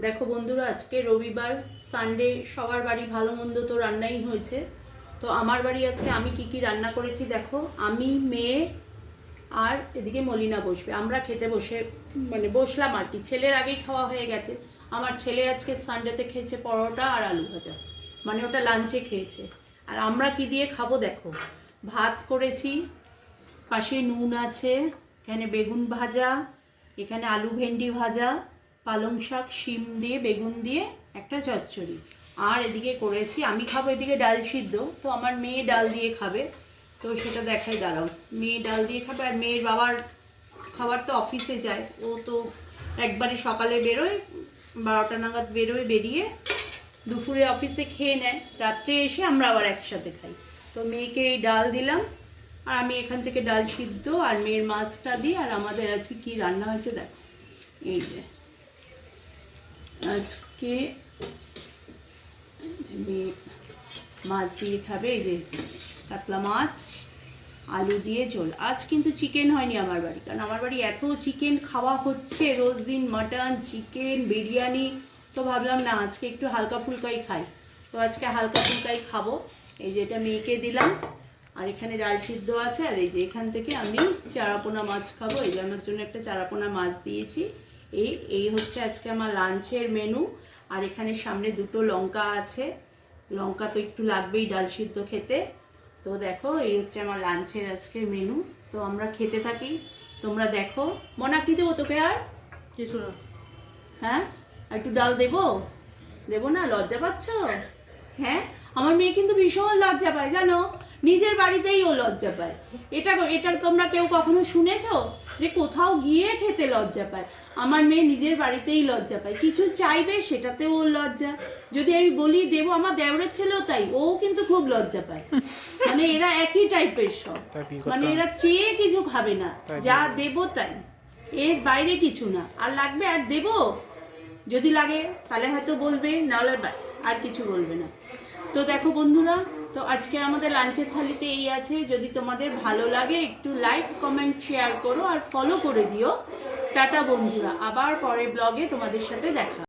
দেখো বন্ধুরা, আজকে রবিবার, সানডে, সবার বাড়ি ভালো মন্দ তো রান্নাই হয়েছে। তো আমার বাড়ি আজকে আমি কি কি রান্না করেছি দেখো। আমি, মেয়ে আর এদিকে মলিনা বসবে। আমরা খেতে বসলাম আর কি। ছেলের আগেই খাওয়া হয়ে গেছে। আমার ছেলে আজকে সানডেতে খেয়েছে পরোটা আর আলু ভাজা, মানে ওটা লাঞ্চে খেয়েছে। আর আমরা কি দিয়ে খাবো দেখো। ভাত করেছি, পাশে নুন আছে, এখানে বেগুন ভাজা, এখানে আলু ভেন্ডি ভাজা, পালং শাক, শিম দিয়ে বেগুন দিয়ে একটা চচ্চড়ি। আর এদিকে করেছি, আমি খাবো এদিকে ডাল সিদ্ধ, তো আমার মেয়ে ডাল দিয়ে খাবে। তো সেটা দেখাই, দাঁড়াও। মেয়ে ডাল দিয়ে খাবে, আর মেয়ের বাবার খাবার তো অফিসে যায়, ও তো একবারে সকালে বেরোয়, 12টা নাগাদ বেরোয়, বেরিয়ে দুপুরে অফিসে খেয়ে নেয়, রাত্রে এসে আমরা আবার একসাথে খাই। তো মেয়েকে এই ডাল দিলাম, আর আমি এখান থেকে ডাল সিদ্ধ আর মেয়ের মাছটা দিই। আর আমাদের আজকে কি রান্না হয়েছে দেখো। এই যে আজকে মেয়ে মাছ দিয়ে খাবে, এই যে কাতলা মাছ, আলু দিয়ে ঝোল। আজ কিন্তু চিকেন হয়নি আমার বাড়ি, কারণ আমার বাড়ি এত চিকেন খাওয়া হচ্ছে রোজ দিন, মাটন, চিকেন, বিরিয়ানি। তো ভাবলাম না, আজকে একটু হালকা ফুলকাই খাই। তো আজকে হালকা ফুলকাই খাবো। এই যে এটা মেয়েকে দিলাম, আর এখানে ডাল সিদ্ধ আছে, আর এই যে এখান থেকে আমি চারাপোনা মাছ খাবো। এই যে আমার জন্য একটা চারাপোনা মাছ দিয়েছি। এই হচ্ছে আজকে আমার লাঞ্চের মেনু। আর এখানে সামনে দুটো লঙ্কা আছে, লঙ্কা তো একটু লাগবেই ডাল সিদ্ধ খেতে। তো দেখো, এই হচ্ছে আমার লাঞ্চের আজকের মেনু। তো আমরা খেতে থাকি, তোমরা দেখো। মনা, কি দেবো তোকে? আর কিছু না। হ্যাঁ, আর একটু ডাল দেবো? দেবো না? লজ্জা পাচ্ছ? হ্যাঁ, আমার মেয়ে কিন্তু ভীষণ লজ্জা পায় জানো, নিজের বাড়িতেই ও লজ্জা পায়। এটা এটা তোমরা কেউ কখনো শুনেছো যে কোথাও গিয়ে খেতে লজ্জা পায়? আমার মেয়ে নিজের বাড়িতেই লজ্জা পায়, কিছু চাইবে সেটাতেও ওর লজ্জা। যদি আমি বলি দেবো, আমার দেওরের ছেলেও তাই, ও কিন্তু খুব লজ্জা পায়। মানে এরা একই টাইপের সব, মানে এরা চেয়ে কিছু খাবে না, যা দেবো তাই, এর বাইরে কিছু না। আর লাগবে আর দেবো, যদি লাগে তাহলে হয়তো বলবে, নাহলে ব্যাস আর কিছু বলবে না। তো দেখো বন্ধুরা, তো আজকে আমাদের লাঞ্চের থালিতে এই আছে। যদি তোমাদের ভালো লাগে একটু লাইক, কমেন্ট, শেয়ার করো আর ফলো করে দিও। টাটা বন্ধুরা, আবার পরের ব্লগে তোমাদের সাথে দেখা।